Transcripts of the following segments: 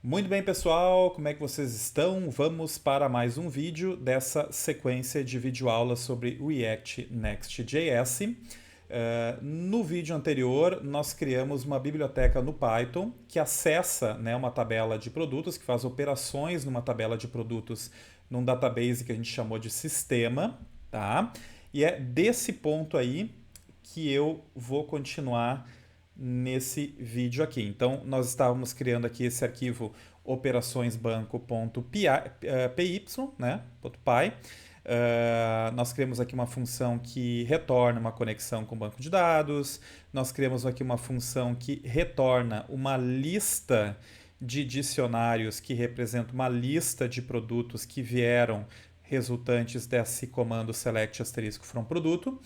Muito bem, pessoal, como é que vocês estão? Vamos para mais um vídeo dessa sequência de videoaulas sobre React Next.js. No vídeo anterior, nós criamos uma biblioteca no Python que acessa, né, uma tabela de produtos, que faz operações numa tabela de produtos num database que a gente chamou de sistema, tá? E é desse ponto aí que eu vou continuar nesse vídeo aqui. Então, nós estávamos criando aqui esse arquivo operaçõesbanco.py, né, .py. Nós criamos aqui uma função que retorna uma conexão com o banco de dados. Nós criamos aqui uma função que retorna uma lista de dicionários que representa uma lista de produtos que vieram resultantes desse comando select asterisco from produto.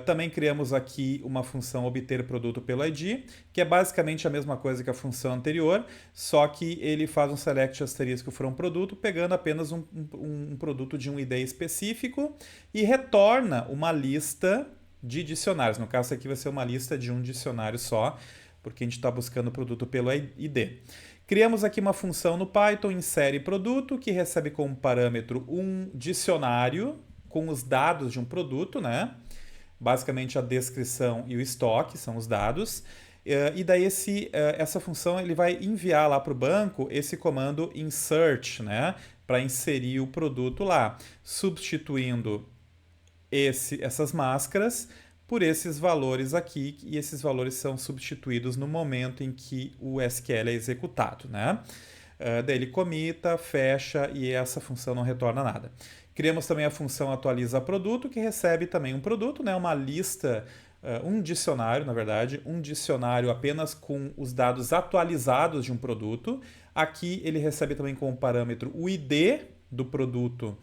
Também criamos aqui uma função obter produto pelo ID, que é basicamente a mesma coisa que a função anterior, só que ele faz um select asterisco from produto, pegando apenas um produto de um ID específico e retorna uma lista de dicionários. No caso, aqui vai ser uma lista de um dicionário só, porque a gente está buscando o produto pelo ID. Criamos aqui uma função no Python, insere produto, que recebe como parâmetro um dicionário com os dados de um produto, né? Basicamente a descrição e o estoque são os dados. E daí essa função ele vai enviar lá para o banco esse comando insert, né? Para inserir o produto lá, substituindo essas máscaras por esses valores aqui, e esses valores são substituídos no momento em que o SQL é executado, né? Daí ele comita, fecha e essa função não retorna nada. Criamos também a função atualiza produto, que recebe também um produto, né? Uma lista, um dicionário, na verdade, um dicionário apenas com os dados atualizados de um produto. Aqui ele recebe também como parâmetro o ID do produto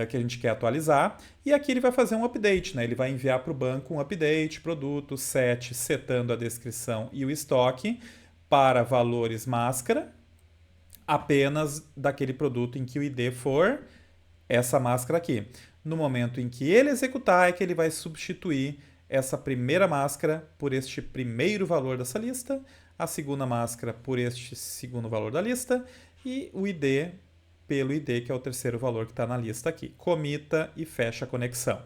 que a gente quer atualizar, e aqui ele vai fazer um update, né? Ele vai enviar para o banco um update, produto, set, setando a descrição e o estoque para valores máscara, apenas daquele produto em que o ID for essa máscara aqui. No momento em que ele executar, é que ele vai substituir essa primeira máscara por este primeiro valor dessa lista, a segunda máscara por este segundo valor da lista e o ID pelo ID, que é o terceiro valor que está na lista aqui. Comita e fecha a conexão.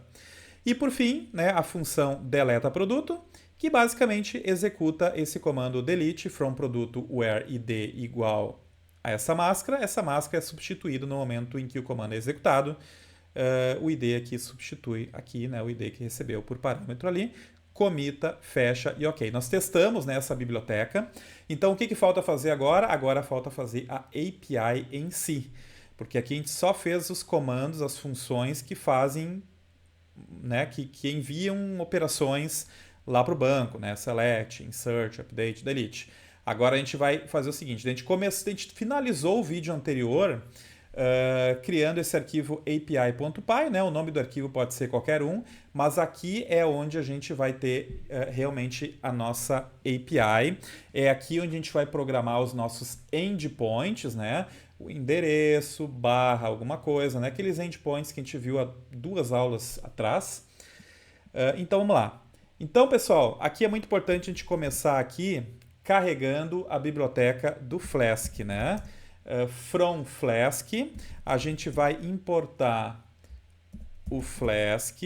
E por fim, né, a função deleta produto, que basicamente executa esse comando delete from produto where id igual a essa máscara é substituído no momento em que o comando é executado. O ID aqui substitui aqui, né, o ID que recebeu por parâmetro ali, comita, fecha e ok. Nós testamos, né, essa biblioteca. Então o que falta fazer agora? Agora falta fazer a API em si. Porque aqui a gente só fez os comandos, as funções que fazem, né, que enviam operações lá para o banco, né, select, insert, update, delete. Agora a gente vai fazer o seguinte, a gente finalizou o vídeo anterior criando esse arquivo api.py, né? O nome do arquivo pode ser qualquer um, mas aqui é onde a gente vai ter realmente a nossa API. É aqui onde a gente vai programar os nossos endpoints, né? O endereço, barra, alguma coisa, né? Aqueles endpoints que a gente viu há 2 aulas atrás. Então vamos lá. Então, pessoal, aqui é muito importante a gente começar aqui carregando a biblioteca do Flask, né? From Flask, a gente vai importar o Flask, a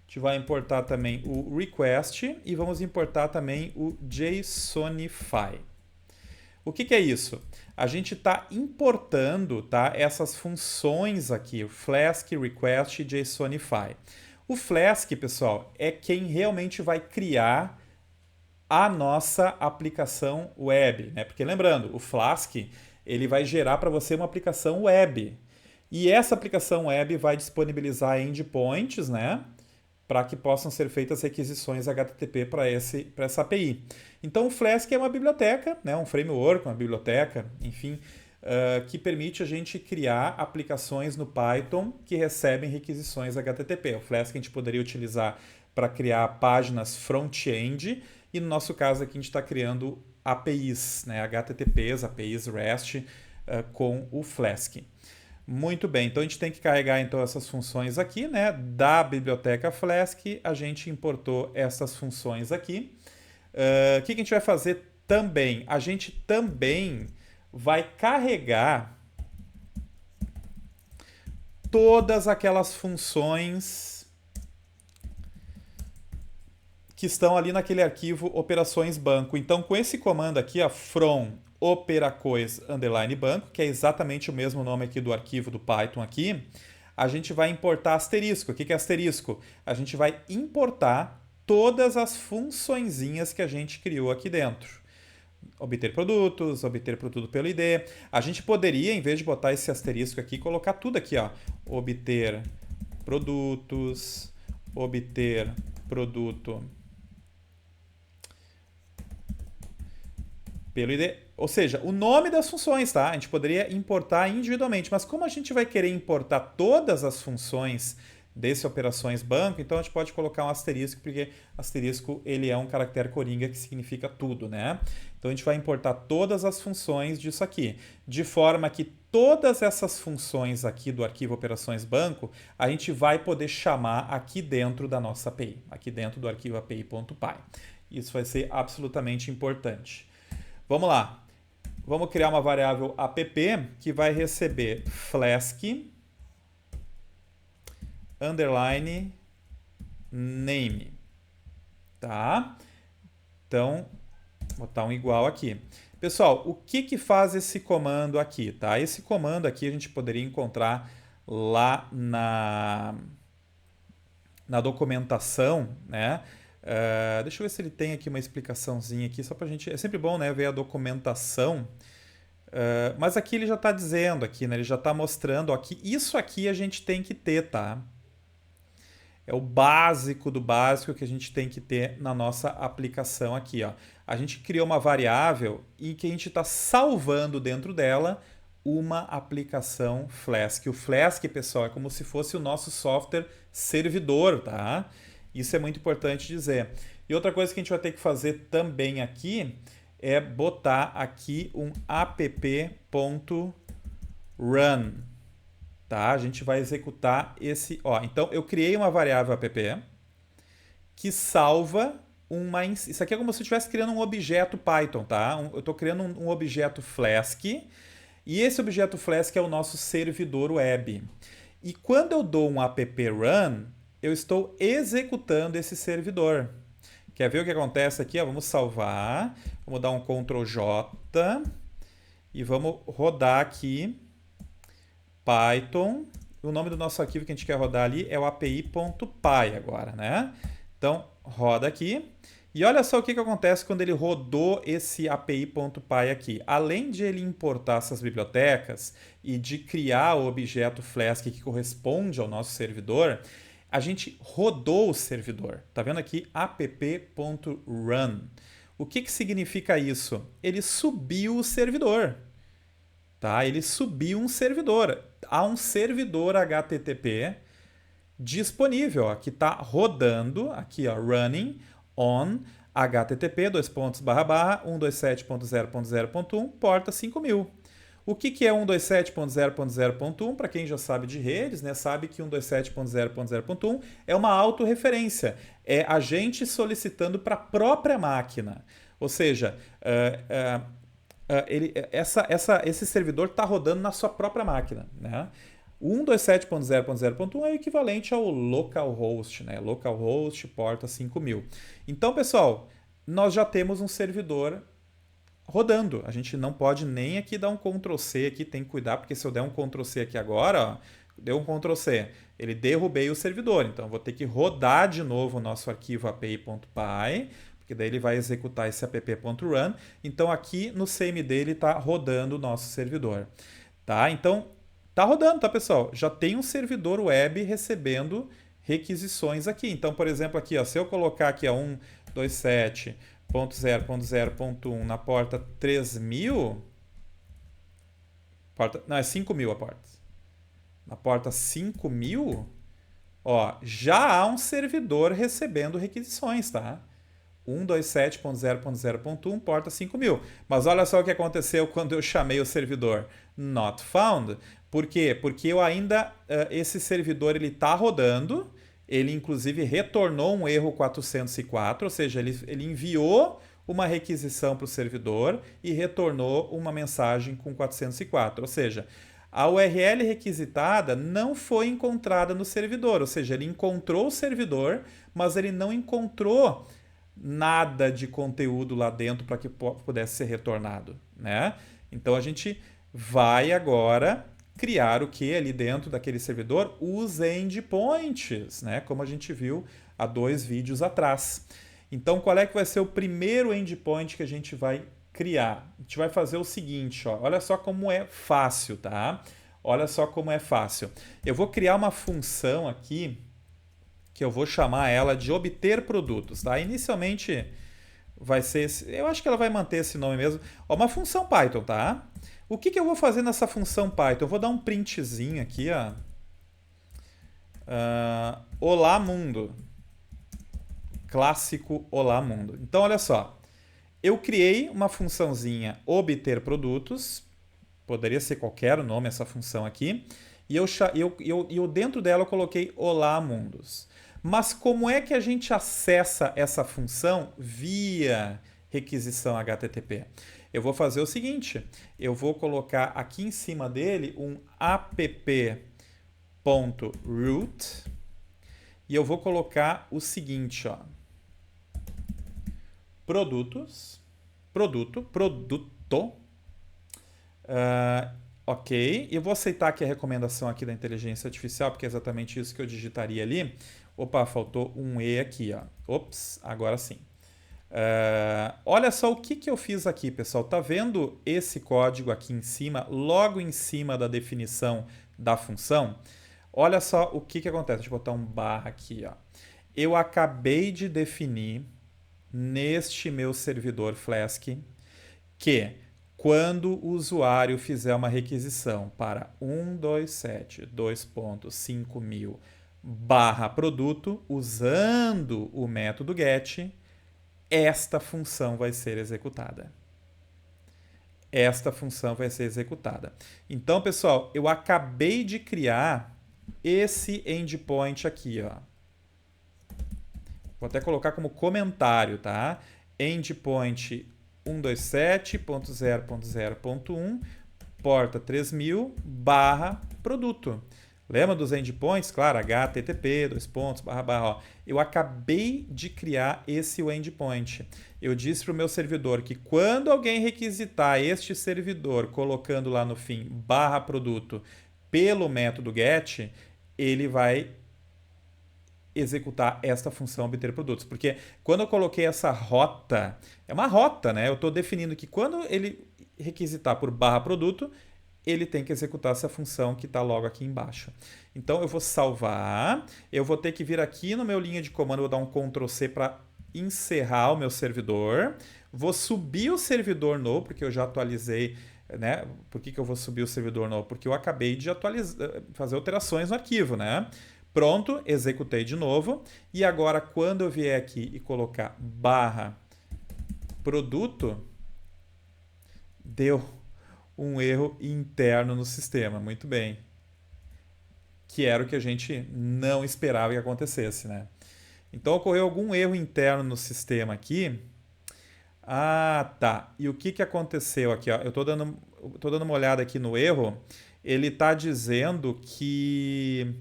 gente vai importar também o request e vamos importar também o JSONify. O que é isso? A gente está importando, tá, essas funções aqui, o Flask, request e JSONify. O Flask, pessoal, é quem realmente vai criar a nossa aplicação web, né? Porque lembrando, o Flask ele vai gerar para você uma aplicação web. E essa aplicação web vai disponibilizar endpoints, né? Para que possam ser feitas requisições HTTP para essa API. Então o Flask é uma biblioteca, né? Um framework, uma biblioteca, enfim, que permite a gente criar aplicações no Python que recebem requisições HTTP. O Flask a gente poderia utilizar para criar páginas front-end, e no nosso caso aqui a gente está criando APIs, né, HTTPs, APIs REST com o Flask. Muito bem, então a gente tem que carregar então essas funções aqui, né, da biblioteca Flask, a gente importou essas funções aqui. O que a gente vai fazer também? A gente também vai carregar todas aquelas funções que estão ali naquele arquivo operações banco. Então, com esse comando aqui, ó, from operacois underline banco, que é exatamente o mesmo nome aqui do arquivo do Python aqui, a gente vai importar asterisco. O que é asterisco? A gente vai importar todas as funçõezinhas que a gente criou aqui dentro. Obter produtos, obter produto pelo ID. A gente poderia, em vez de botar esse asterisco aqui, colocar tudo aqui, ó. Obter produtos, obter produto pelo ID. Ou seja, o nome das funções, tá? A gente poderia importar individualmente, mas como a gente vai querer importar todas as funções desse operações banco, então a gente pode colocar um asterisco, porque asterisco ele é um caractere coringa que significa tudo, né? Então a gente vai importar todas as funções disso aqui, de forma que todas essas funções aqui do arquivo operações banco, a gente vai poder chamar aqui dentro da nossa API, aqui dentro do arquivo api.py. Isso vai ser absolutamente importante. Vamos lá. Vamos criar uma variável app que vai receber flask underline name, tá? Então, vou botar um igual aqui. Pessoal, o que faz esse comando aqui, tá? Esse comando aqui a gente poderia encontrar lá na documentação, né? Deixa eu ver se ele tem aqui uma explicaçãozinha aqui, só pra gente... É sempre bom, né, ver a documentação. Mas aqui ele já está dizendo, aqui, né? Ele já está mostrando, ó, que isso aqui a gente tem que ter, tá? É o básico do básico que a gente tem que ter na nossa aplicação aqui, ó. A gente criou uma variável e que a gente está salvando dentro dela uma aplicação Flask. O Flask, pessoal, é como se fosse o nosso software servidor, tá? Isso é muito importante dizer. E outra coisa que a gente vai ter que fazer também aqui é botar aqui um app.run. Tá? A gente vai executar esse... Ó, então, eu criei uma variável app que salva uma... Isso aqui é como se eu estivesse criando um objeto Python, tá? Eu estou criando um objeto Flask e esse objeto Flask é o nosso servidor web. E quando eu dou um app.run, eu estou executando esse servidor. Quer ver o que acontece aqui? Ó, vamos salvar, vamos dar um Ctrl J e vamos rodar aqui Python. O nome do nosso arquivo que a gente quer rodar ali é o api.py agora, né? Então, roda aqui. E olha só o que acontece quando ele rodou esse api.py aqui. Além de ele importar essas bibliotecas e de criar o objeto Flask que corresponde ao nosso servidor, a gente rodou o servidor. Tá vendo aqui? app.run. O que significa isso? Ele subiu o servidor. Tá? Ele subiu um servidor. Há um servidor HTTP disponível, ó, que está rodando, aqui, ó, running on http 127.0.0.1, porta 5000. O que é 127.0.0.1? Para quem já sabe de redes, né, sabe que 127.0.0.1 é uma autorreferência. É a gente solicitando para a própria máquina. Ou seja, esse servidor está rodando na sua própria máquina, né? O 127.0.0.1 é o equivalente ao localhost, né? Localhost porta 5000. Então, pessoal, nós já temos um servidor rodando. A gente não pode nem aqui dar um Ctrl+C aqui, tem que cuidar, porque se eu der um Ctrl+C aqui agora, ó, deu um Ctrl+C, ele derrubei o servidor. Então, eu vou ter que rodar de novo o nosso arquivo api.py, porque daí ele vai executar esse app.run. Então, aqui no CMD ele está rodando o nosso servidor. Tá? Então, tá rodando, tá, pessoal? Já tem um servidor web recebendo requisições aqui. Então, por exemplo, aqui, ó, se eu colocar aqui a 127.0.0.1 na porta 3000, não, é 5000 a porta. Na porta 5000, ó, já há um servidor recebendo requisições, tá? 127.0.0.1, porta 5000. Mas olha só o que aconteceu quando eu chamei o servidor not found. Por quê? Porque eu ainda, esse servidor ele está rodando, ele inclusive retornou um erro 404, ou seja, ele enviou uma requisição para o servidor e retornou uma mensagem com 404. Ou seja, a URL requisitada não foi encontrada no servidor, ou seja, ele encontrou o servidor, mas ele não encontrou nada de conteúdo lá dentro para que pudesse ser retornado, né? Então a gente vai agora criar o que ali dentro daquele servidor? Os endpoints, né? Como a gente viu há 2 vídeos atrás. Então qual é que vai ser o primeiro endpoint que a gente vai criar? A gente vai fazer o seguinte, ó, olha só como é fácil, tá? Olha só como é fácil. Eu vou criar uma função aqui que eu vou chamar ela de obter produtos, tá? Inicialmente vai ser, eu acho que ela vai manter esse nome mesmo. Ó, uma função Python, tá? O que eu vou fazer nessa função Python? Eu vou dar um printzinho aqui, ó. Olá mundo. Clássico Olá mundo. Então, olha só. Eu criei uma funçãozinha obter produtos. Poderia ser qualquer nome essa função aqui. E eu dentro dela eu coloquei Olá mundos. Mas como é que a gente acessa essa função via requisição HTTP? Eu vou fazer o seguinte, eu vou colocar aqui em cima dele um app.root e eu vou colocar o seguinte, ó, produto, ok, eu vou aceitar aqui a recomendação aqui da inteligência artificial, porque é exatamente isso que eu digitaria ali. Opa, faltou um E aqui, ó. Ops, agora sim. Olha só o que eu fiz aqui, pessoal. Tá vendo esse código aqui em cima, logo em cima da definição da função? Olha só o que acontece. Deixa eu botar um barra aqui, ó. Eu acabei de definir neste meu servidor Flask que quando o usuário fizer uma requisição para 127.2.5.000 barra produto usando o método get, esta função vai ser executada. Esta função vai ser executada. Então, pessoal, eu acabei de criar esse endpoint aqui, ó. Vou até colocar como comentário, tá? Endpoint 127.0.0.1 porta 3000 barra produto. Lembra dos endpoints? Claro, HTTP, ó. Eu acabei de criar esse endpoint. Eu disse para o meu servidor que quando alguém requisitar este servidor colocando lá no fim barra produto pelo método get, ele vai executar esta função obter produtos. Porque quando eu coloquei essa rota, é uma rota, né? Eu estou definindo que quando ele requisitar por barra produto, ele tem que executar essa função que está logo aqui embaixo. Então eu vou salvar, eu vou ter que vir aqui no meu linha de comando, vou dar um Ctrl C para encerrar o meu servidor, vou subir o servidor novo, porque eu já atualizei, né? Por que eu vou subir o servidor novo? Porque eu acabei de fazer alterações no arquivo, né? Pronto, executei de novo, e agora quando eu vier aqui e colocar barra produto, deu um erro interno no sistema. Muito bem. Que era o que a gente não esperava que acontecesse, né? Então ocorreu algum erro interno no sistema aqui. Ah, tá. E o que aconteceu aqui? Ó? Eu tô dando uma olhada aqui no erro. Ele está dizendo que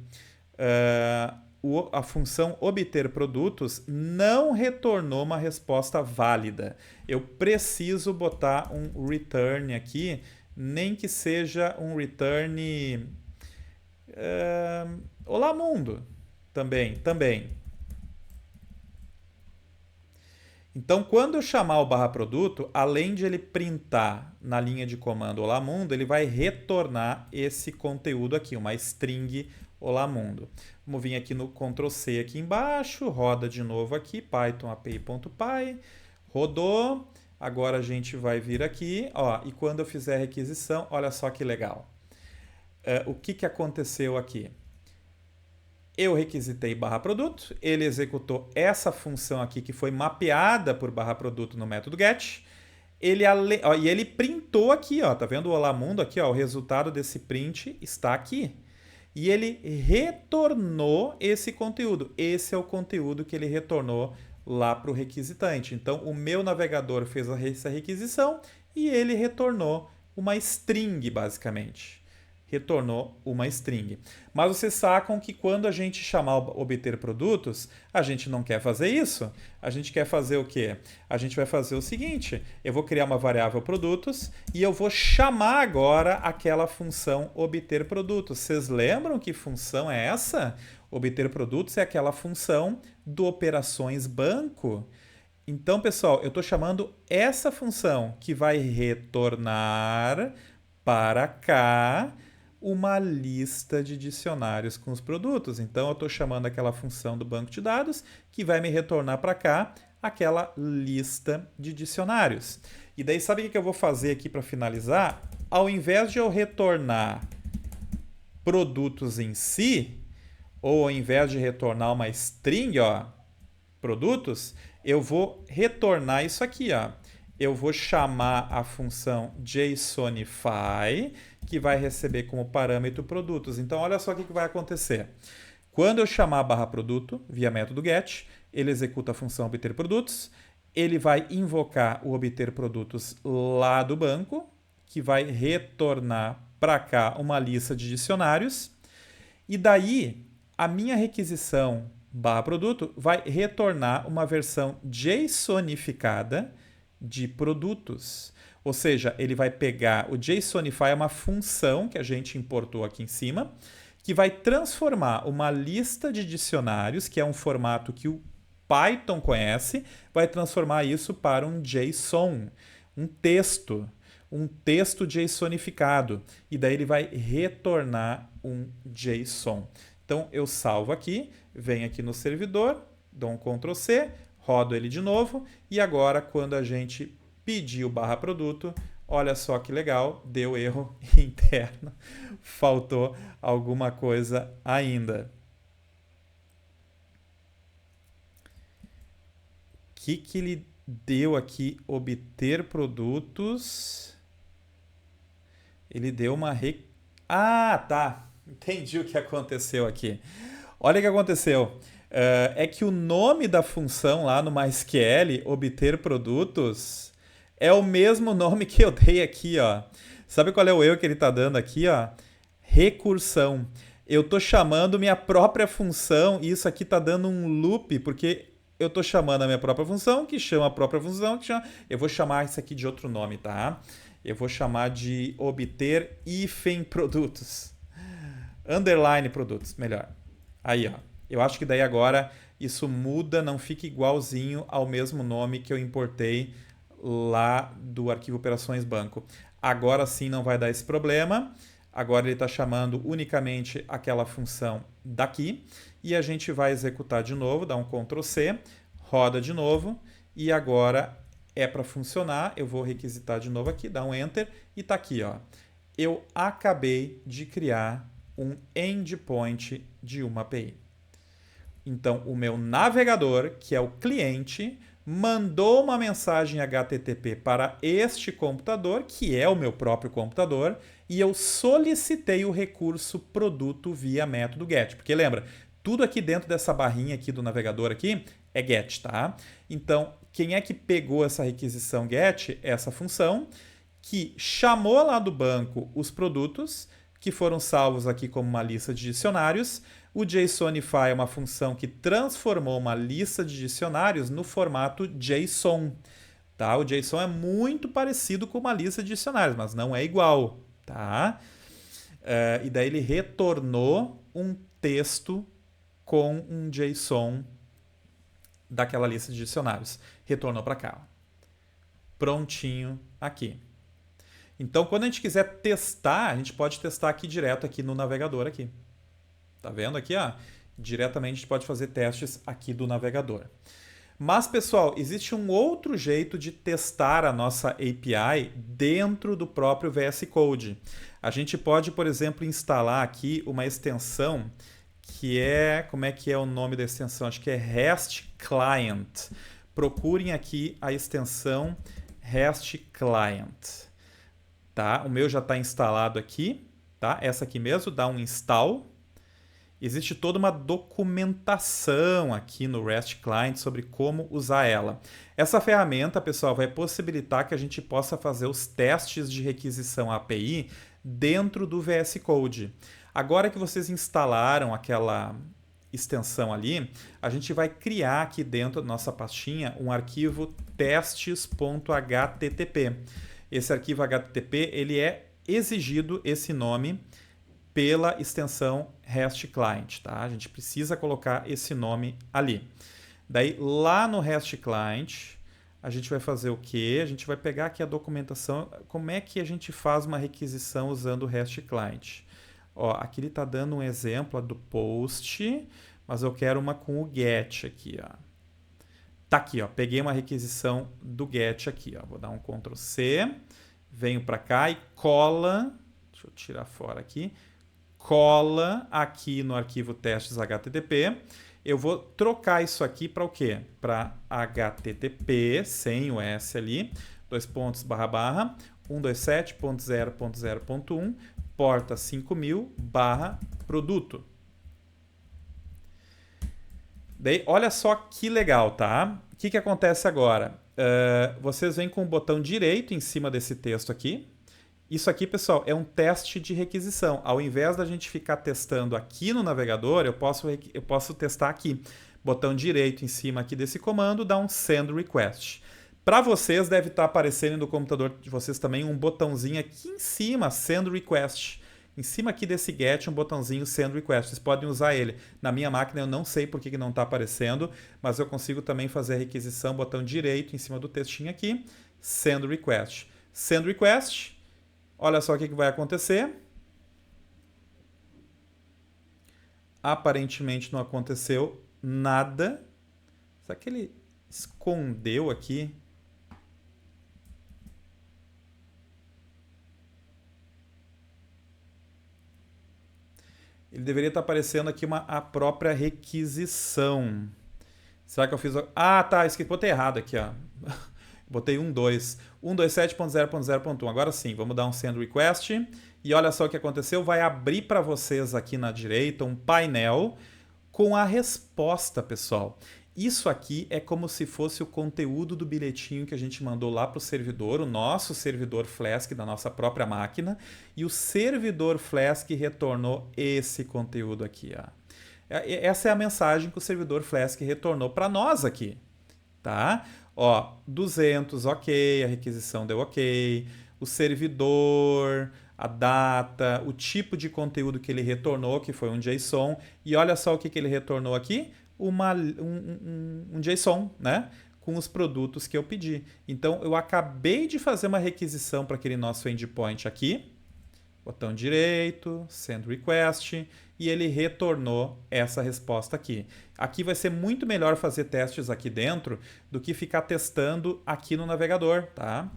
a função obter produtos não retornou uma resposta válida. Eu preciso botar um return aqui, nem que seja um return olá mundo também. Então, quando eu chamar o barra produto, além de ele printar na linha de comando olá mundo, ele vai retornar esse conteúdo aqui, uma string olá mundo. Vamos vir aqui no Ctrl C aqui embaixo, roda de novo aqui, Python api.py, rodou. Agora a gente vai vir aqui, ó, e quando eu fizer a requisição, olha só que legal. O que aconteceu aqui? Eu requisitei barra produto, ele executou essa função aqui que foi mapeada por barra produto no método get. E ele printou aqui, ó, tá vendo o olá mundo aqui, ó, o resultado desse print está aqui. E ele retornou esse conteúdo. Esse é o conteúdo que ele retornou lá para o requisitante. Então, o meu navegador fez essa requisição e ele retornou uma string, basicamente. Retornou uma string. Mas vocês sacam que quando a gente chamar obter produtos, a gente não quer fazer isso. A gente quer fazer o quê? A gente vai fazer o seguinte, eu vou criar uma variável produtos e eu vou chamar agora aquela função obter produtos. Vocês lembram que função é essa? Obter produtos é aquela função do operações banco. Então, pessoal, eu estou chamando essa função que vai retornar para cá uma lista de dicionários com os produtos. Então, eu estou chamando aquela função do banco de dados que vai me retornar para cá aquela lista de dicionários. E daí, sabe o que eu vou fazer aqui para finalizar? Ao invés de eu retornar produtos em si, ou ao invés de retornar uma string, ó, produtos, eu vou retornar isso aqui, ó. Eu vou chamar a função JSONify, que vai receber como parâmetro produtos. Então, olha só o que vai acontecer. Quando eu chamar a barra produto via método get, ele executa a função obter produtos, ele vai invocar o obter produtos lá do banco, que vai retornar para cá uma lista de dicionários, e daí a minha requisição barra produto vai retornar uma versão JSONificada de produtos. Ou seja, ele vai pegar o JSONify, é uma função que a gente importou aqui em cima, que vai transformar uma lista de dicionários, que é um formato que o Python conhece, vai transformar isso para um JSON, um texto JSONificado. E daí ele vai retornar um JSON. Então eu salvo aqui, venho aqui no servidor, dou um Ctrl C, rodo ele de novo e agora quando a gente pedir o barra produto, olha só que legal, deu erro interno, faltou alguma coisa ainda. O que ele deu aqui? Obter produtos. Ele deu uma... Ah, tá. Entendi o que aconteceu aqui. Olha o que aconteceu. É que o nome da função lá no MySQL, obter produtos, é o mesmo nome que eu dei aqui, ó. Sabe qual é o erro que ele está dando aqui, ó? Recursão. Eu estou chamando minha própria função e isso aqui está dando um loop, porque eu estou chamando a minha própria função, que chama a própria função, que chama... Eu vou chamar isso aqui de outro nome, tá? Eu vou chamar de obter hífen produtos. Underline produtos, melhor. Aí, ó. Eu acho que daí agora isso muda, não fica igualzinho ao mesmo nome que eu importei lá do arquivo operações banco. Agora sim não vai dar esse problema. Agora ele está chamando unicamente aquela função daqui. E a gente vai executar de novo, dá um Ctrl C, roda de novo. E agora é para funcionar. Eu vou requisitar de novo aqui, dá um Enter e está aqui, ó. Eu acabei de criar um endpoint de uma API. Então, o meu navegador, que é o cliente, mandou uma mensagem HTTP para este computador, que é o meu próprio computador, e eu solicitei o recurso produto via método GET. Porque lembra, tudo aqui dentro dessa barrinha aqui do navegador aqui é GET, tá? Então, quem é que pegou essa requisição GET? Essa função que chamou lá do banco os produtos, que foram salvos aqui como uma lista de dicionários. O JSONify é uma função que transformou uma lista de dicionários no formato JSON. Tá? O JSON é muito parecido com uma lista de dicionários, mas não é igual. Tá? E daí ele retornou um texto com um JSON daquela lista de dicionários. Retornou para cá. Prontinho aqui. Então, quando a gente quiser testar, a gente pode testar aqui direto aqui no navegador aqui. Tá vendo aqui, ó? Diretamente a gente pode fazer testes aqui do navegador. Mas, pessoal, existe um outro jeito de testar a nossa API dentro do próprio VS Code. A gente pode, por exemplo, instalar aqui uma extensão que é... Como é que é o nome da extensão? Acho que é REST Client. Procurem aqui a extensão REST Client. Tá? O meu já está instalado aqui, tá? Essa aqui mesmo, dá um install. Existe toda uma documentação aqui no REST Client sobre como usar ela. Essa ferramenta, pessoal, vai possibilitar que a gente possa fazer os testes de requisição API dentro do VS Code. Agora que vocês instalaram aquela extensão ali, a gente vai criar aqui dentro da nossa pastinha um arquivo testes.http. Esse arquivo HTTP, ele é exigido esse nome pela extensão REST Client, tá? A gente precisa colocar esse nome ali. Daí, lá no REST Client, a gente vai fazer o quê? A gente vai pegar aqui a documentação, como é que a gente faz uma requisição usando o REST Client. Ó, aqui ele está dando um exemplo do post, mas eu quero uma com o get aqui, ó. Tá aqui, ó. Peguei uma requisição do get aqui, ó. Vou dar um Ctrl C, venho para cá e cola. Deixa eu tirar fora aqui. Cola aqui no arquivo testes HTTP. Eu vou trocar isso aqui para o quê? Para HTTP, sem o S ali, 127.0.0.1, porta 5000 barra produto. Daí, olha só que legal, tá? O que acontece agora? Vocês vêm com o botão direito em cima desse texto aqui. Isso aqui, pessoal, é um teste de requisição. Ao invés da gente ficar testando aqui no navegador, eu posso testar aqui. Botão direito em cima aqui desse comando, dá um send request. Para vocês, deve estar aparecendo no computador de vocês também um botãozinho aqui em cima, send request. Em cima aqui desse get, um botãozinho send request. Vocês podem usar ele. Na minha máquina, eu não sei por que não está aparecendo, mas eu consigo também fazer a requisição, botão direito em cima do textinho aqui, send request. Send request. Olha só o que vai acontecer. Aparentemente não aconteceu nada. Será que ele escondeu aqui? Ele deveria estar aparecendo aqui a própria requisição. Será que eu fiz... Ah, tá. Botei errado aqui, ó. Botei 127.0.0.1. Agora sim, vamos dar um send request. E olha só o que aconteceu. Vai abrir para vocês aqui na direita um painel com a resposta, pessoal. Isso aqui é como se fosse o conteúdo do bilhetinho que a gente mandou lá para o servidor, o nosso servidor Flask da nossa própria máquina. E o servidor Flask retornou esse conteúdo aqui, ó. Essa é a mensagem que o servidor Flask retornou para nós aqui, tá? Ó, 200, ok, a requisição deu ok, o servidor, a data, o tipo de conteúdo que ele retornou, que foi um JSON, e olha só o que ele retornou aqui, um JSON, né? Com os produtos que eu pedi. Então, eu acabei de fazer uma requisição para aquele nosso endpoint aqui, botão direito, send request, e ele retornou essa resposta aqui. Aqui vai ser muito melhor fazer testes aqui dentro do que ficar testando aqui no navegador, tá?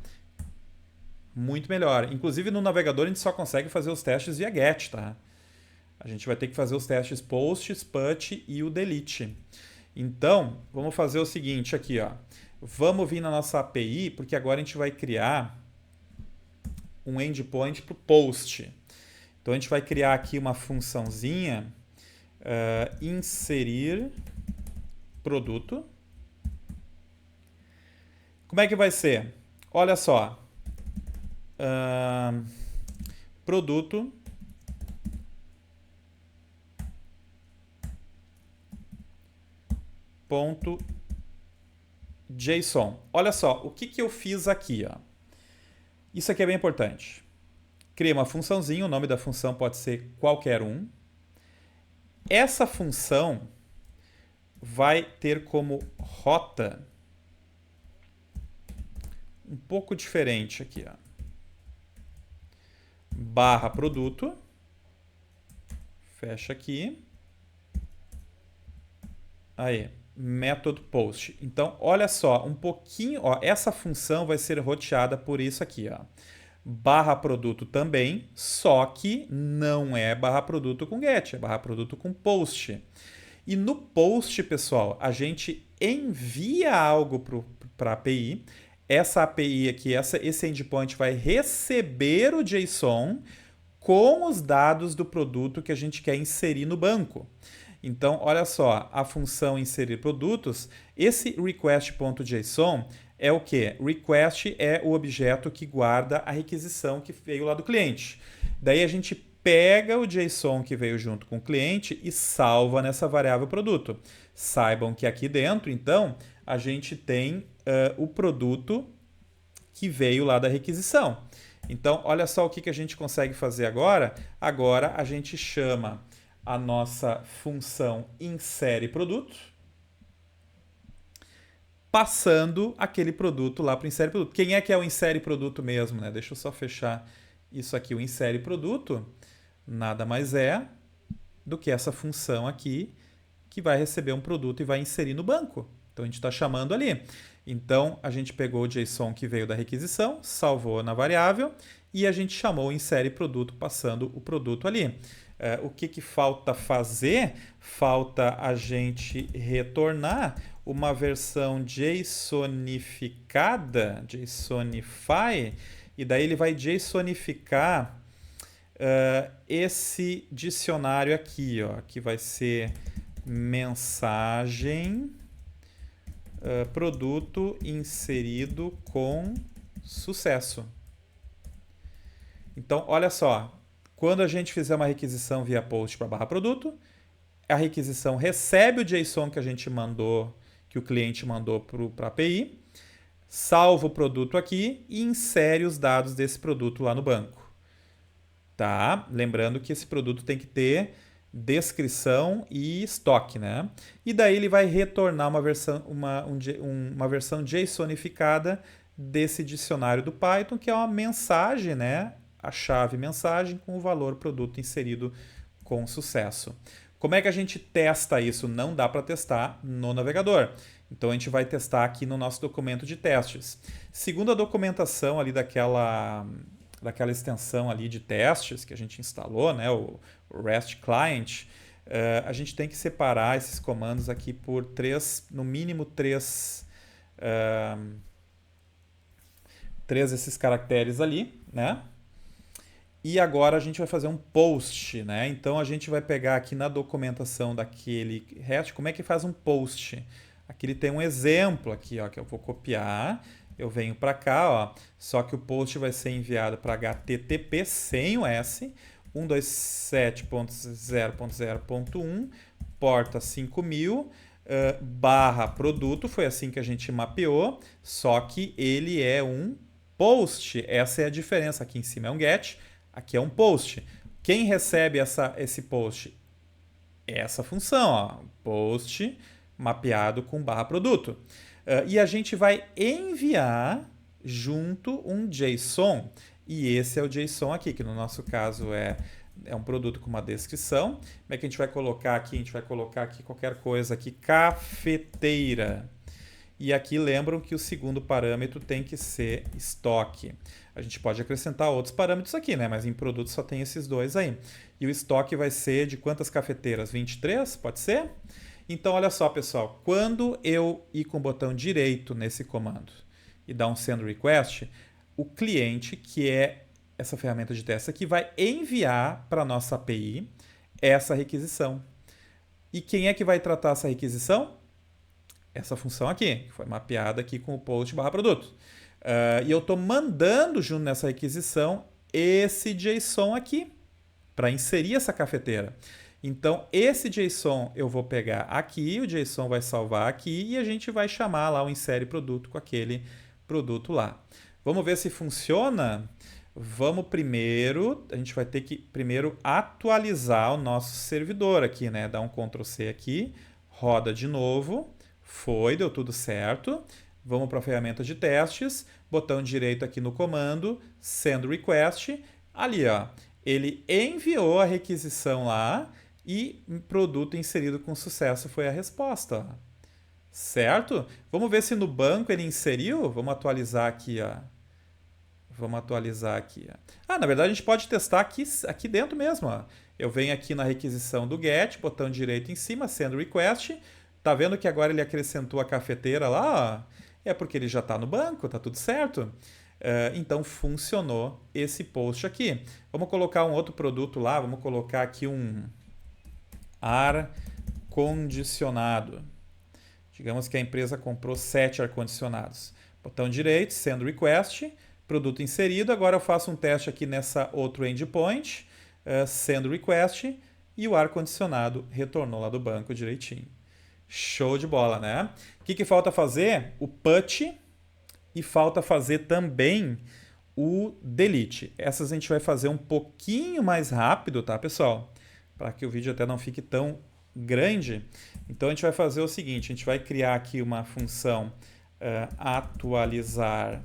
Muito melhor. Inclusive no navegador a gente só consegue fazer os testes via get, tá? A gente vai ter que fazer os testes post, put e o delete. Então, vamos fazer o seguinte aqui, ó. Vamos vir na nossa API, porque agora a gente vai criar um endpoint para o post. Então, a gente vai criar aqui uma funçãozinha, inserir produto. Como é que vai ser? Olha só. Produto. Ponto JSON. Olha só, o que eu fiz aqui, ó. Isso aqui é bem importante. Criei uma funçãozinha, o nome da função pode ser qualquer um. Essa função vai ter como rota um pouco diferente aqui, ó. Barra produto. Fecha aqui. Aí, método post. Então, olha só, um pouquinho, ó, essa função vai ser roteada por isso aqui, ó. Barra produto também, só que não é barra produto com get, é barra produto com post. E no post, pessoal, a gente envia algo para a API. Essa API aqui, esse endpoint vai receber o JSON com os dados do produto que a gente quer inserir no banco. Então, olha só, a função inserir produtos, esse request.json é o quê? Request é o objeto que guarda a requisição que veio lá do cliente. Daí a gente pega o JSON que veio junto com o cliente e salva nessa variável produto. Saibam que aqui dentro, então, a gente tem o produto que veio lá da requisição. Então, olha só o que a gente consegue fazer agora. Agora a gente chama a nossa função insere produto, passando aquele produto lá para o insere produto. Quem é que é o insere produto mesmo, né? Deixa eu só fechar isso aqui. O insere produto nada mais é do que essa função aqui que vai receber um produto e vai inserir no banco. Então a gente está chamando ali. Então a gente pegou o JSON que veio da requisição, salvou na variável e a gente chamou o insere produto passando o produto ali. O que falta fazer? Falta a gente retornar uma versão JSONificada, JSONify, e daí ele vai JSONificar esse dicionário aqui, ó, que vai ser mensagem produto inserido com sucesso. Então, olha só, quando a gente fizer uma requisição via post para barra produto, a requisição recebe o JSON que a gente mandou, que o cliente mandou para a API, salva o produto aqui e insere os dados desse produto lá no banco. Tá? Lembrando que esse produto tem que ter descrição e estoque, né? E daí ele vai retornar uma versão JSONificada desse dicionário do Python, que é uma mensagem, né? A chave mensagem com o valor produto inserido com sucesso. Como é que a gente testa isso? Não dá para testar no navegador. Então a gente vai testar aqui no nosso documento de testes. Segundo a documentação ali daquela extensão ali de testes que a gente instalou, né, o REST Client, a gente tem que separar esses comandos aqui por no mínimo três esses caracteres ali, né? E agora a gente vai fazer um post, né? Então a gente vai pegar aqui na documentação daquele REST, como é que faz um post? Aqui ele tem um exemplo aqui, ó, que eu vou copiar. Eu venho para cá, ó, só que o post vai ser enviado para HTTP sem o S, 127.0.0.1, porta 5000, barra produto, foi assim que a gente mapeou, só que ele é um post. Essa é a diferença. Aqui em cima é um get, aqui é um post. Quem recebe esse post? Essa função, ó, post mapeado com barra produto. E a gente vai enviar junto um JSON. E esse é o JSON aqui, que no nosso caso é um produto com uma descrição. Como é que a gente vai colocar aqui? A gente vai colocar aqui qualquer coisa aqui, cafeteira. E aqui lembram que o segundo parâmetro tem que ser estoque. A gente pode acrescentar outros parâmetros aqui, né? Mas em produto só tem esses dois aí. E o estoque vai ser de quantas cafeteiras? 23? Pode ser? Então, olha só, pessoal. Quando eu ir com o botão direito nesse comando e dar um send request, o cliente, que é essa ferramenta de teste aqui, vai enviar para a nossa API essa requisição. E quem é que vai tratar essa requisição? Essa função aqui, que foi mapeada aqui com o post barra produto. E eu estou mandando junto nessa requisição esse JSON aqui para inserir essa cafeteira. Então, esse JSON eu vou pegar aqui, o JSON vai salvar aqui e a gente vai chamar lá o insere produto com aquele produto lá. Vamos ver se funciona? Vamos primeiro, a gente vai ter que primeiro atualizar o nosso servidor aqui, né? Dá um Ctrl C aqui, roda de novo, deu tudo certo. Vamos para a ferramenta de testes, botão direito aqui no comando, send request, ali ó, ele enviou a requisição lá e produto inserido com sucesso foi a resposta. Ó. Certo? Vamos ver se no banco ele inseriu, vamos atualizar aqui, ó. Vamos atualizar aqui. Na verdade a gente pode testar aqui dentro mesmo. Ó. Eu venho aqui na requisição do get, botão direito em cima, send request. Tá vendo que agora ele acrescentou a cafeteira lá? Ó? É porque ele já está no banco, tá tudo certo. Então funcionou esse post aqui. Vamos colocar um outro produto lá, vamos colocar aqui um ar condicionado. Digamos que a empresa comprou 7 ar-condicionados. Botão direito, send request, produto inserido. Agora eu faço um teste aqui nessa outro endpoint, send request, e o ar-condicionado retornou lá do banco direitinho. Show de bola, né? O que falta fazer? O put, e falta fazer também o delete. Essas a gente vai fazer um pouquinho mais rápido, tá, pessoal? Para que o vídeo até não fique tão grande. Então a gente vai fazer o seguinte, a gente vai criar aqui uma função atualizar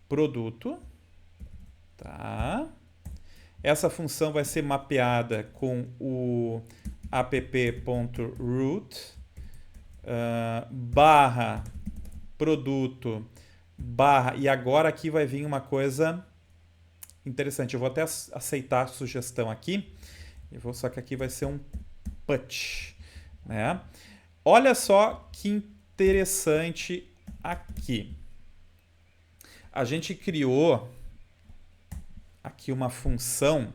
produto, tá? Essa função vai ser mapeada com o app.root barra produto barra, e agora aqui vai vir uma coisa interessante. Eu vou até aceitar a sugestão aqui, só que aqui vai ser um put, né? Olha só que interessante aqui. A gente criou aqui uma função.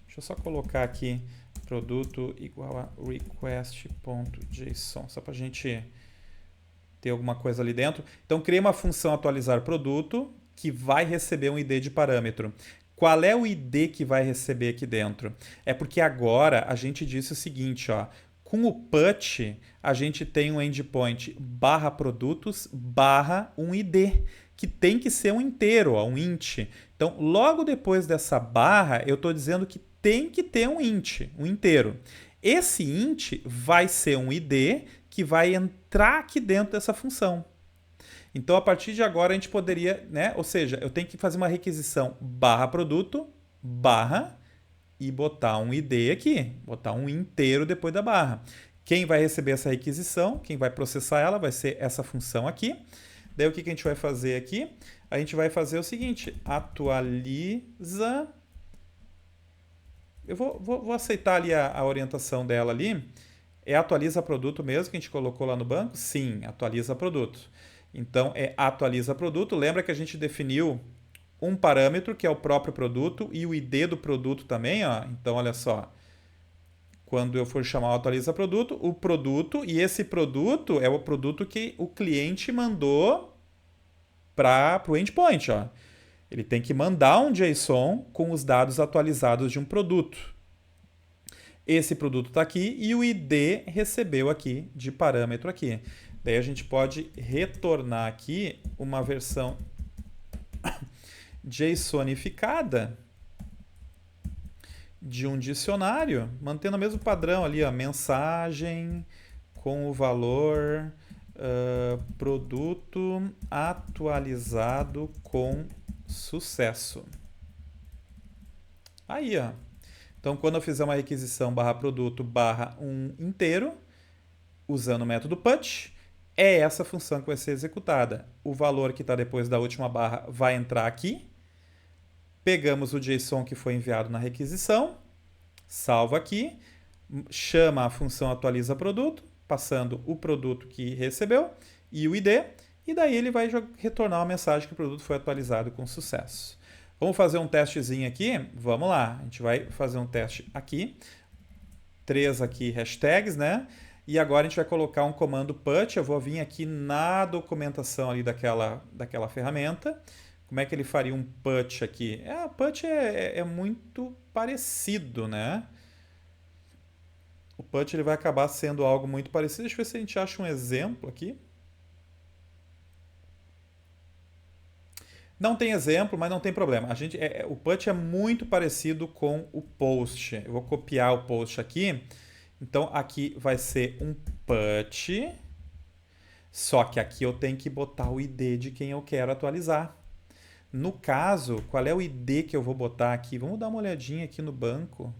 Deixa eu só colocar aqui produto igual a request.json, só para a gente ter alguma coisa ali dentro. Então, criei uma função atualizar produto que vai receber um ID de parâmetro. Qual é o ID que vai receber aqui dentro? É porque agora a gente disse o seguinte, ó, com o put a gente tem um endpoint barra produtos barra um ID, que tem que ser um inteiro, ó, um int. Então, logo depois dessa barra, eu estou dizendo que tem que ter um int, um inteiro. Esse int vai ser um ID que vai entrar aqui dentro dessa função. Então, a partir de agora, a gente poderia, né? Ou seja, eu tenho que fazer uma requisição barra produto, barra, e botar um ID aqui, botar um inteiro depois da barra. Quem vai receber essa requisição, quem vai processar ela, vai ser essa função aqui. Daí, o que a gente vai fazer aqui? A gente vai fazer o seguinte, atualiza... Eu vou aceitar ali a orientação dela ali. É atualiza produto mesmo que a gente colocou lá no banco? Sim, atualiza produto. Então, é atualiza produto. Lembra que a gente definiu um parâmetro, que é o próprio produto, e o ID do produto também, ó. Então, olha só. Quando eu for chamar o atualiza produto, o produto, e esse produto é o produto que o cliente mandou para o endpoint, ó. Ele tem que mandar um JSON com os dados atualizados de um produto. Esse produto está aqui e o ID recebeu aqui de parâmetro aqui. Daí a gente pode retornar aqui uma versão JSONificada de um dicionário, mantendo o mesmo padrão ali, ó, mensagem com o valor produto atualizado com sucesso. Aí, ó. Então, quando eu fizer uma requisição barra produto barra um inteiro, usando o método put, é essa função que vai ser executada. O valor que está depois da última barra vai entrar aqui. Pegamos o JSON que foi enviado na requisição, salva aqui, chama a função atualiza produto, passando o produto que recebeu e o ID, e daí ele vai retornar uma mensagem que o produto foi atualizado com sucesso. Vamos fazer um testezinho aqui? Vamos lá, a gente vai fazer um teste aqui, 3 aqui hashtags, né? E agora a gente vai colocar um comando put, eu vou vir aqui na documentação ali daquela ferramenta. Como é que ele faria um put aqui? O put é muito parecido, né? O put ele vai acabar sendo algo muito parecido. Deixa eu ver se a gente acha um exemplo aqui. Não tem exemplo, mas não tem problema. O put é muito parecido com o post. Eu vou copiar o post aqui. Então, aqui vai ser um put. Só que aqui eu tenho que botar o ID de quem eu quero atualizar. No caso, qual é o ID que eu vou botar aqui? Vamos dar uma olhadinha aqui no banco.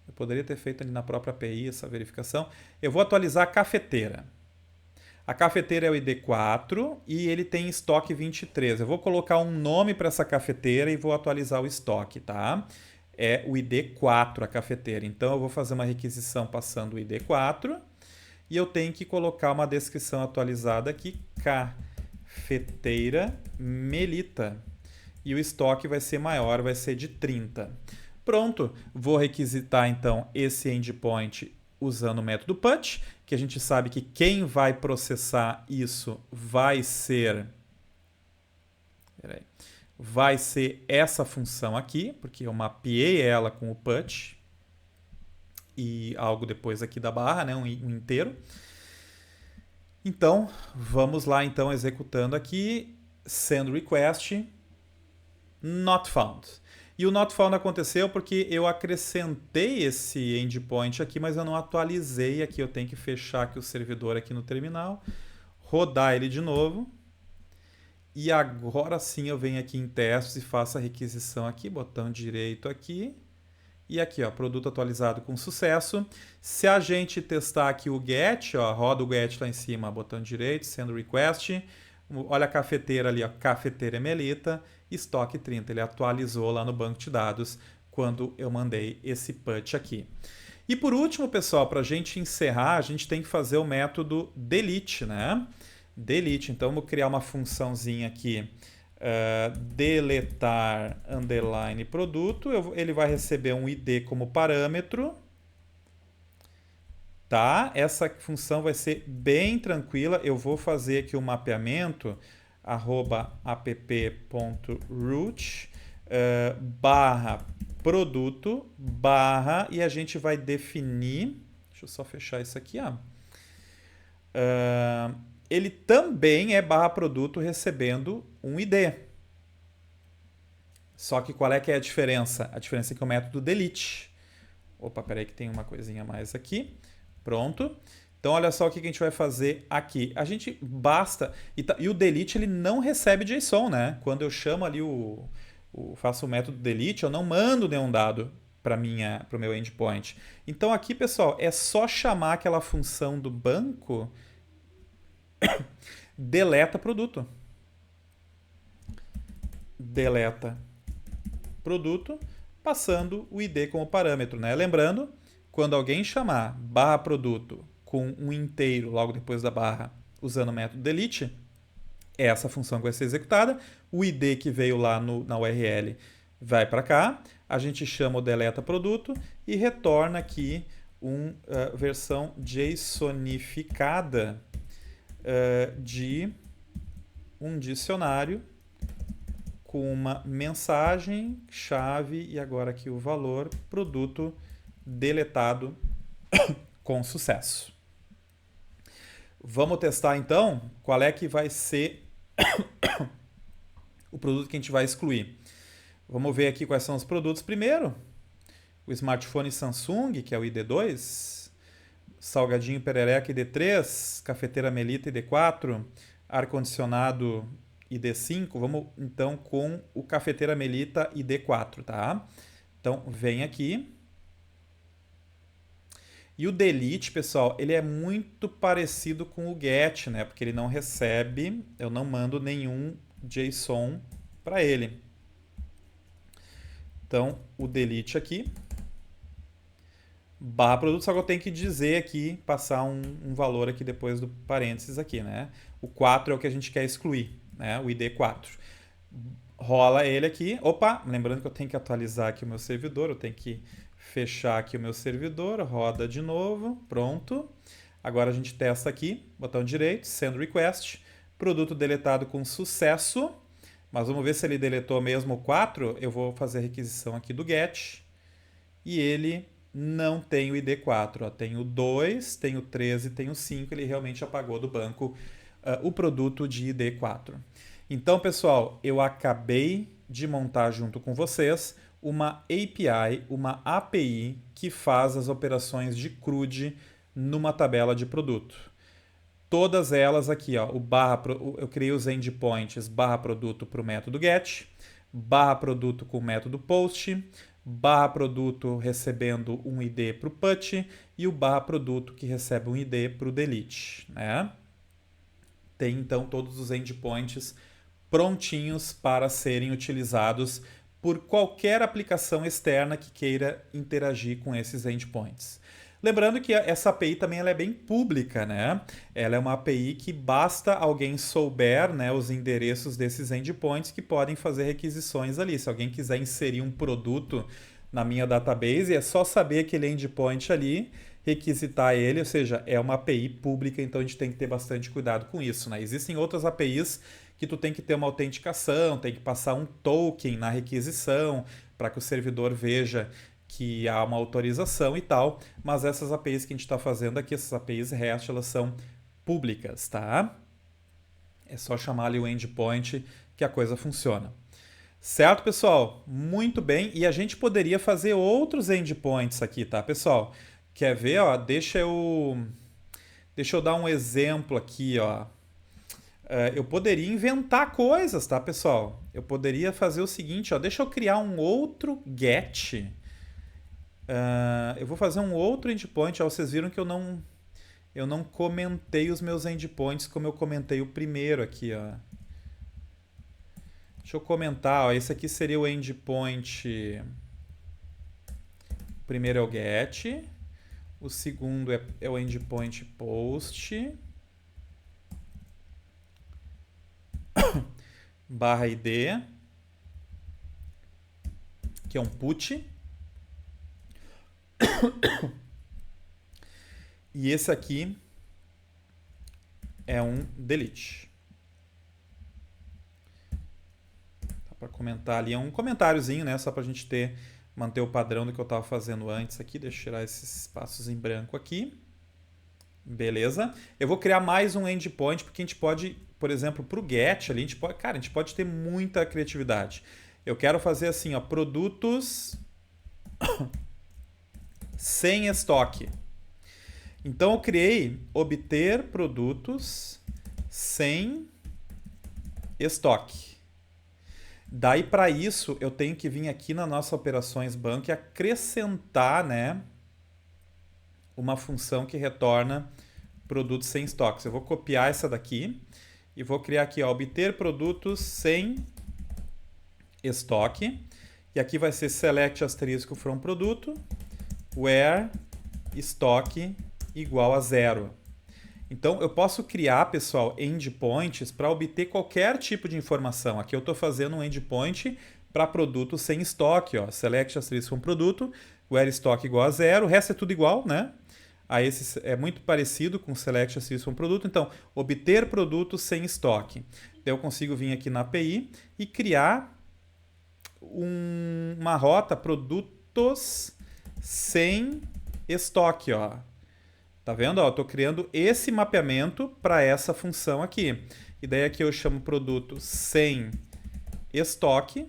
Eu poderia ter feito ali na própria API essa verificação. Eu vou atualizar a cafeteira. A cafeteira é o ID 4 e ele tem estoque 23. Eu vou colocar um nome para essa cafeteira e vou atualizar o estoque, tá? É o ID 4 a cafeteira. Então eu vou fazer uma requisição passando o ID 4 e eu tenho que colocar uma descrição atualizada aqui, cafeteira Melita. E o estoque vai ser maior, vai ser de 30. Pronto, vou requisitar então esse endpoint usando o método put, que a gente sabe que quem vai processar isso vai ser essa função aqui, porque eu mapeei ela com o put e algo depois aqui da barra, né, um inteiro. Então, vamos lá então executando aqui, send request, not found. E o not found aconteceu porque eu acrescentei esse endpoint aqui, mas eu não atualizei aqui. Eu tenho que fechar aqui o servidor aqui no terminal, rodar ele de novo. E agora sim eu venho aqui em testes e faço a requisição aqui, botão direito aqui. E aqui, ó, produto atualizado com sucesso. Se a gente testar aqui o get, ó, roda o get lá em cima, botão direito, send request. Olha a cafeteira ali, ó, cafeteira Melita, estoque 30. Ele atualizou lá no banco de dados quando eu mandei esse put aqui. E por último, pessoal, para a gente encerrar, a gente tem que fazer o método delete, né? Delete. Então, vou criar uma funçãozinha aqui, deletar underline produto. Ele vai receber um ID como parâmetro. Tá? Essa função vai ser bem tranquila. Eu vou fazer aqui o mapeamento @app.root barra produto barra e a gente vai definir. Deixa eu só fechar isso aqui, ó. Ele também é barra produto recebendo um ID. Só que qual é que é a diferença? A diferença é que é o método delete. Opa, peraí que tem uma coisinha a mais aqui. Pronto. Então, olha só o que a gente vai fazer aqui. A gente basta... E o delete, ele não recebe JSON, né? Quando eu chamo ali faço o método delete, eu não mando nenhum dado para o meu endpoint. Então, aqui, pessoal, é só chamar aquela função do banco deleta produto. Deleta produto, passando o ID como parâmetro, né? Lembrando, quando alguém chamar barra produto com um inteiro logo depois da barra usando o método delete, é essa função que vai ser executada. O ID que veio lá na URL vai para cá. A gente chama o deleta produto e retorna aqui uma versão JSONificada de um dicionário com uma mensagem, chave e agora aqui o valor, produto deletado com sucesso. Vamos testar então qual é que vai ser o produto que a gente vai excluir. Vamos ver aqui quais são os produtos primeiro. O smartphone Samsung, que é o ID2, salgadinho Perereca ID3, cafeteira Melita ID4, ar-condicionado ID5. Vamos então com o cafeteira Melita ID4, tá? Então vem aqui. E o delete, pessoal, ele é muito parecido com o get, né? Porque ele não recebe, eu não mando nenhum JSON para ele. Então, o delete aqui, barra produto, só que eu tenho que dizer aqui, passar um valor aqui depois do parênteses aqui, né? O 4 é o que a gente quer excluir, né? O ID 4. Rola ele aqui. Opa, lembrando que eu tenho que atualizar aqui o meu servidor, eu tenho que fechar aqui o meu servidor, roda de novo, pronto. Agora a gente testa aqui, botão direito, send request, produto deletado com sucesso, mas vamos ver se ele deletou mesmo o 4, eu vou fazer a requisição aqui do get, e ele não tem o ID 4, ó. Tem o 2, tem o 13, tem o 5, ele realmente apagou do banco o produto de ID 4. Então, pessoal, eu acabei de montar junto com vocês uma API, uma API que faz as operações de CRUD numa tabela de produto. Todas elas aqui, ó, eu criei os endpoints barra produto para o método get, barra produto com o método post, barra produto recebendo um ID para o put e o barra produto que recebe um ID para o delete, né? Tem então todos os endpoints prontinhos para serem utilizados por qualquer aplicação externa que queira interagir com esses endpoints. Lembrando que essa API também ela é bem pública, né? Ela é uma API que basta alguém souber, né, os endereços desses endpoints que podem fazer requisições ali. Se alguém quiser inserir um produto na minha database, é só saber aquele endpoint ali, requisitar ele, ou seja, é uma API pública, então a gente tem que ter bastante cuidado com isso, né? Existem outras APIs que tu tem que ter uma autenticação, tem que passar um token na requisição para que o servidor veja que há uma autorização e tal, mas essas APIs que a gente está fazendo aqui, essas APIs REST, elas são públicas, tá? É só chamar ali o endpoint que a coisa funciona. Certo, pessoal? Muito bem. E a gente poderia fazer outros endpoints aqui, tá, pessoal? Quer ver? Ó, deixa eu dar um exemplo aqui, ó. Eu poderia inventar coisas, tá, pessoal? Eu poderia fazer o seguinte, ó. Deixa eu criar um outro get. Eu vou fazer um outro endpoint. Ó, vocês viram que eu não comentei os meus endpoints como eu comentei o primeiro aqui, ó. Deixa eu comentar, ó, esse aqui seria o endpoint. O primeiro é o get, o segundo é o endpoint post barra id, que é um put. E esse aqui é um delete. Para comentar ali, é um comentáriozinho, né? Só para a gente manter o padrão do que eu estava fazendo antes aqui. Deixa eu tirar esses espaços em branco aqui. Beleza. Eu vou criar mais um endpoint, porque a gente pode, por exemplo, para o get ali, a gente pode ter muita criatividade. Eu quero fazer assim, ó, produtos sem estoque. Então eu criei obter produtos sem estoque. Daí, para isso, eu tenho que vir aqui na nossa operações banco e acrescentar, né, uma função que retorna produtos sem estoques. Eu vou copiar essa daqui e vou criar aqui, ó, obter produtos sem estoque. E aqui vai ser select asterisco from produto, where estoque igual a 0. Então, eu posso criar, pessoal, endpoints para obter qualquer tipo de informação. Aqui eu estou fazendo um endpoint para produto sem estoque. Ó. Select asterisco from produto, where estoque igual a 0. O resto é tudo igual, né? Aí esse é muito parecido com select asterisco from produto. Então, obter produto sem estoque. Então, eu consigo vir aqui na API e criar uma rota produtos sem estoque, ó. Tá vendo? Ó, eu tô criando esse mapeamento para essa função aqui. E daí aqui eu chamo produto sem estoque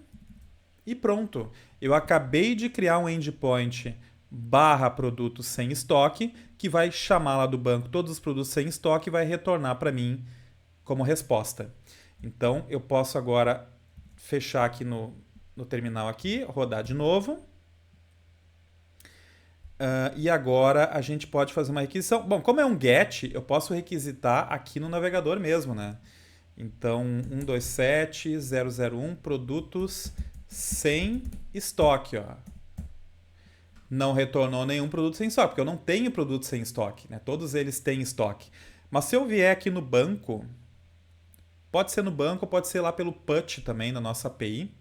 e pronto. Eu acabei de criar um endpoint barra produto sem estoque que vai chamar lá do banco todos os produtos sem estoque e vai retornar para mim como resposta. Então eu posso agora fechar aqui no terminal aqui, rodar de novo. E agora a gente pode fazer uma requisição. Bom, como é um get, eu posso requisitar aqui no navegador mesmo, né? Então, 127.001 produtos sem estoque, ó. Não retornou nenhum produto sem estoque, porque eu não tenho produto sem estoque, né? Todos eles têm estoque. Mas se eu vier aqui no banco, pode ser no banco, pode ser lá pelo put também, na nossa API.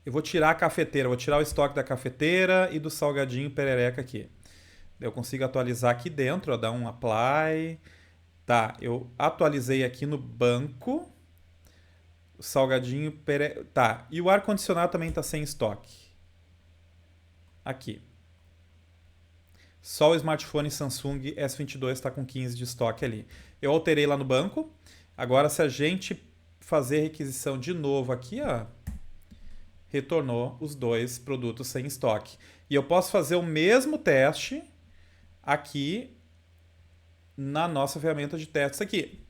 Eu vou tirar a cafeteira, vou tirar o estoque da cafeteira e do salgadinho perereca aqui. Eu consigo atualizar aqui dentro, ó, dar um apply. Tá, eu atualizei aqui no banco. O salgadinho perereca. Tá, e o ar-condicionado também está sem estoque. Aqui. Só o smartphone Samsung S22 está com 15 de estoque ali. Eu alterei lá no banco. Agora, se a gente fazer requisição de novo aqui, ó, retornou os dois produtos sem estoque. E eu posso fazer o mesmo teste aqui na nossa ferramenta de testes aqui.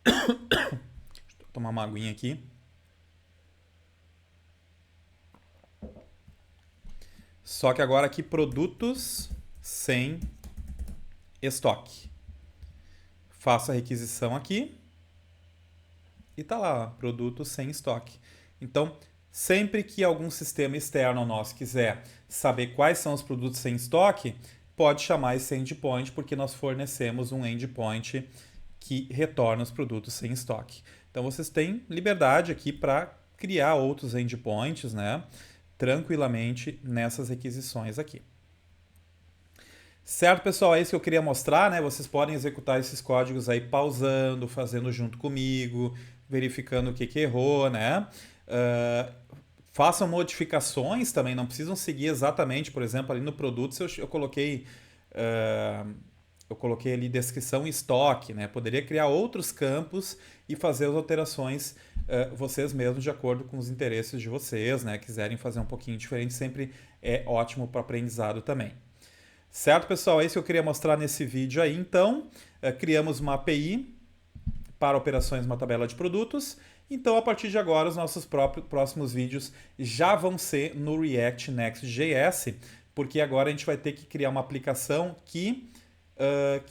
Deixa eu tomar uma aguinha aqui. Só que agora aqui produtos sem estoque. Faço a requisição aqui. e tá lá, ó, produtos sem estoque. Então, sempre que algum sistema externo nosso quiser saber quais são os produtos sem estoque, pode chamar esse endpoint, porque nós fornecemos um endpoint que retorna os produtos sem estoque. Então vocês têm liberdade aqui para criar outros endpoints, né, tranquilamente nessas requisições aqui. Certo, pessoal? É isso que eu queria mostrar, né? Vocês podem executar esses códigos aí pausando, fazendo junto comigo, verificando o que que errou, né? Uh, Façam modificações também, não precisam seguir exatamente, por exemplo, ali no produto, se uh, eu coloquei ali descrição e estoque, né? Poderia criar outros campos e fazer as alterações vocês mesmos de acordo com os interesses de vocês, né? Quiserem fazer um pouquinho diferente, sempre é ótimo para aprendizado também. Certo, pessoal? É isso que eu queria mostrar nesse vídeo aí. Então, criamos uma API para operações uma tabela de produtos. Então, a partir de agora, os nossos próximos vídeos já vão ser no React Next.js, porque agora a gente vai ter que criar uma aplicação que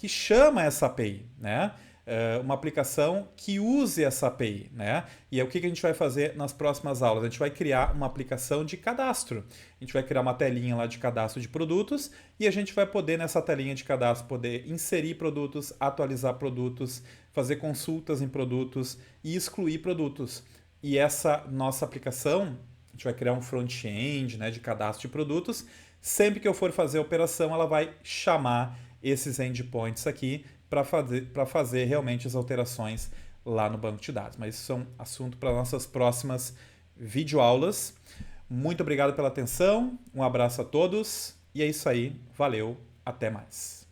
chama essa API, né? Uma aplicação que use essa API, né? E é o que a gente vai fazer nas próximas aulas. A gente vai criar uma aplicação de cadastro. A gente vai criar uma telinha lá de cadastro de produtos e a gente vai poder, nessa telinha de cadastro, poder inserir produtos, atualizar produtos, fazer consultas em produtos e excluir produtos. E essa nossa aplicação, a gente vai criar um front-end, né, de cadastro de produtos. Sempre que eu for fazer a operação, ela vai chamar esses endpoints aqui para fazer realmente as alterações lá no banco de dados. Mas isso é um assunto para nossas próximas videoaulas. Muito obrigado pela atenção, um abraço a todos e é isso aí, valeu, até mais.